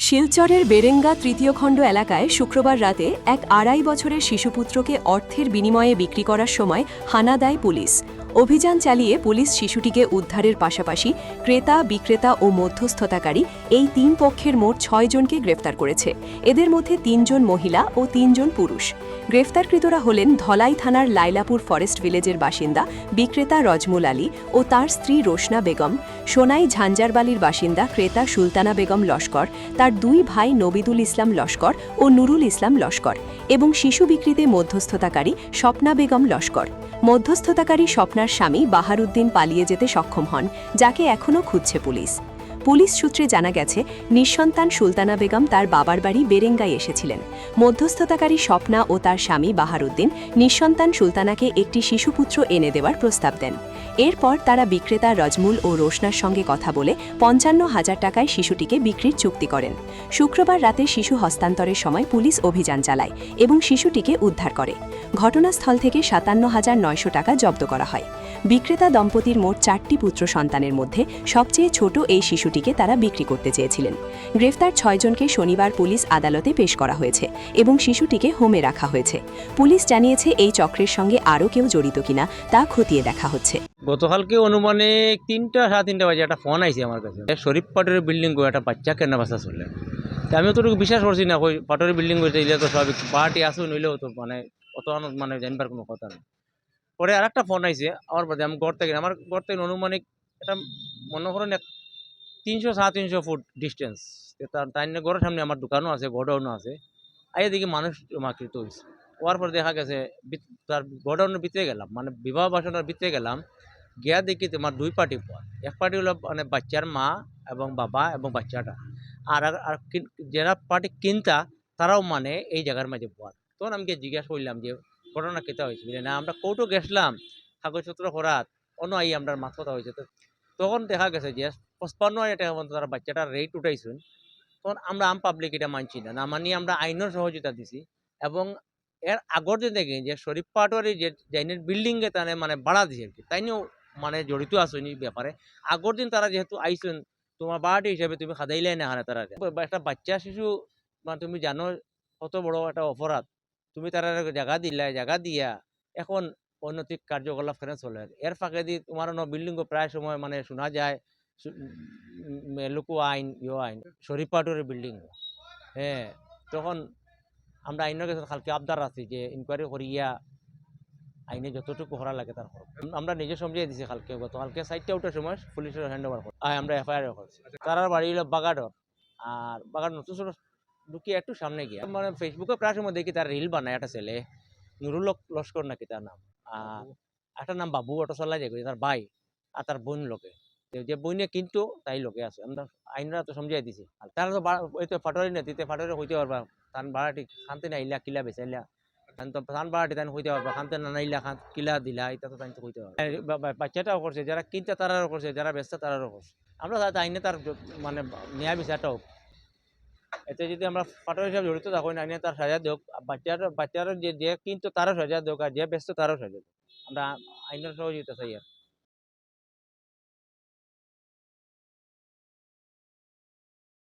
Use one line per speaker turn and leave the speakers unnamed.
শিলচরের বেরেঙ্গা তৃতীয় খণ্ড এলাকায় শুক্রবার রাতে এক ২.৫ বছরের শিশুপুত্রকে অর্থের বিনিময়ে বিক্রি করার সময় হানা দেয় পুলিশ। অভিযান চালিয়ে পুলিশ শিশুটিকে উদ্ধারের পাশাপাশি ক্রেতা, বিক্রেতা ও মধ্যস্থতাকারী এই ৩ পক্ষের মোট ৬ জনকে গ্রেফতার করেছে। এদের মধ্যে ৩ জন মহিলা ও ৩ জন পুরুষ। গ্রেফতারকৃতরা হলেন ধলাই থানার লাইলাপুর ফরেস্ট ভিলেজের বাসিন্দা বিক্রেতা রজমুল আলী ও তার স্ত্রী রোশনা বেগম, সোনাই ঝাঞ্জারবালির বাসিন্দা ক্রেতা সুলতানা বেগম লস্কর, তার ২ ভাই নবিদুল ইসলাম লস্কর ও নুরুল ইসলাম লস্কর এবং শিশু বিক্রিতে মধ্যস্থতাকারী স্বপ্না বেগম লস্কর। মধ্যস্থতাকারী স্বপ্নার স্বামী বাহারুদ্দিন পালিয়ে যেতে সক্ষম হন, যাকে এখনও খুঁজছে পুলিশ। পুলিশ সূত্রে জানা গেছে, নিঃসন্তান সুলতানা বেগম তার বাবার বাড়ি বেরেঙ্গায় এসেছিলেন। মধ্যস্থতাকারী স্বপ্না ও তার স্বামী বাহারুদ্দিন নিঃসন্তান সুলতানাকে একটি শিশুপুত্র এনে দেওয়ার প্রস্তাব দেন। এরপর তারা বিক্রেতা রজমুল ও রোশনার সঙ্গে কথা বলে ৫৫,০০০ টাকায় শিশুটিকে বিক্রির চুক্তি করেন। শুক্রবার রাতে শিশু হস্তান্তরের সময় পুলিশ অভিযান চালায় এবং শিশুটিকে উদ্ধার করে। ঘটনাস্থল থেকে ৫৭,৯০০ টাকা জব্দ করা হয়। বিক্রেতা দম্পতির মোট ৪টি পুত্র সন্তানের মধ্যে সবচেয়ে ছোট এই শিশুটিকে তারা বিক্রি করতে চেয়েছিলেন। গ্রেফতার ৬ জনকে শনিবার পুলিশ আদালতে পেশ করা হয়েছে এবং শিশুটিকে হোমে রাখা হয়েছে। পুলিশ জানিয়েছে, এই চক্রের সঙ্গে আরও কেউ জড়িত কিনা তা খতিয়ে দেখা হচ্ছে।
গতকালকে অনুমানে ৩টা সাড়ে ৩টা বাজে একটা ফোন আইছে আমার কাছে, শরীফ পাটরের বিল্ডিং একটা বাচ্চা কেনা বাসা চলে। আমি তো বিশ্বাস করছি না, ওই পাটরের বিল্ডিং করতে এলে তো সব পার্টি আসু নইলেও তো অত মানে জানবার কোনো কথা নেই। পরে আর একটা ফোন আইছে আমার বাদে, আমি আমার ঘর থেকে অনুমানিক এটা মনে করেন ৩০০-৩৫০ ফুট ডিস্টেন্স। তার ঘরের সামনে আমার দোকানও আছে, গোডাউনও আছে। আইয়া দেখি মানুষ জমাকৃত হয়েছে। হওয়ার পর দেখা গেছে তার গোডাউনের ভিতরে গেলাম, মানে বিবাহ বাসনের ভিতরে গেলাম, গিয়া দেখি তোমার 2 পার্টি পর। এক পার্টি হলো মানে বাচ্চার মা এবং বাবা এবং বাচ্চাটা, আর যারা পার্টি কিনতা তারাও মানে এই জায়গার মাঝে পর। তখন আমি জিজ্ঞাসা করলাম যে ঘটনা কেতা হয়েছে, না আমরা কোর্টও গেছিলাম কাগজপত্র করাত অন্য আই আমরা মাছ কথা হয়েছে। তখন দেখা গেছে যে ৫৫,০০০ টাকা মতো তারা বাচ্চাটার রেট উঠাইছেন। তখন আমরা পাবলিক এটা মানছি না, না মানিয়ে আমরা আইনের সহযোগিতা দিছি। এবং এর আগর যে দেখি যে শরীফ পাটোয়ারি যে জাইনের বিল্ডিংয়ে তানে মানে ভাড়া দিছে আর কি, তাইনিও মানে জড়িত আছেন এই ব্যাপারে। আগর দিন তারা যেহেতু আইসেন তোমার ভাড়াটি হিসাবে তুমি খাদাইলাই না হারে তারা একটা বাচ্চা শিশু, মানে তুমি জানো কত বড় একটা অপরাধ। তুমি তারা জায়গা দিয়া এখন অনৈতিক কার্যকলাপ কেন চলে। এর ফাঁকে দিয়ে তোমার বিল্ডিং প্রায় সময় মানে শোনা যায় লোকো আইন আইন শরীফ পাটোয়ারি বিল্ডিং। হ্যাঁ, তখন আমরা আইনের কাছে কালকে আবদার আছি যে ইনকোয়ারি করিয়া আইনে যতটুকু করা লাগে তার আমরা নিজে সমঝিয়ে দিছি। গতকালকে 4টা উঠার সময় পুলিশের হ্যান্ড ওভার করি, আমরা এফআইআর করছি। তার বাড়ি হলো বাগাডর, আর বাগাড নতুন ঢুকিয়ে একটু সামনে গিয়া মানে ফেসবুকে প্রায় সময় দেখি তার রিল বানায় একটা ছেলে, নুরুল লস্কর নাকি তার নাম, আর একটা নাম বাবু অটো চালাই যায় তার ভাই, আর তার বোন লোকে যে বইনে কিন্তু তাই লোকে আছে। আমরা আইনরা তো সমঝাই দিছি। আর তারা তো ফাটোয়ারি না দিতে ফাটোয়ারি হইতে পারবা, তান ভাড়াটি খানতে নাইলা কিলা বেচাইলা, তান ভাড়াটি তান হইতে পারবা, খানতে না নাইলা খান কিলা দিলা, এটা তো তাই তো হইতে পারবা। বাচ্চাটাও করছে, যারা কিনতে তারাও করছে, যারা বেচতে তারাও করছে। আমরা আইনে তার মানে ন্যায় বিচারটা হোক। এতে যদি আমরা ফাটোয়ারি হিসাবে জড়িত থাকি না, আইনে তার সাজা দেওক, বাচ্চারা যে কিন্তু তারও সাজা দেওক, আর যে ব্যস্ত তারও সাজা দেওক। আমরা আইনের সহযোগিতা চাই আর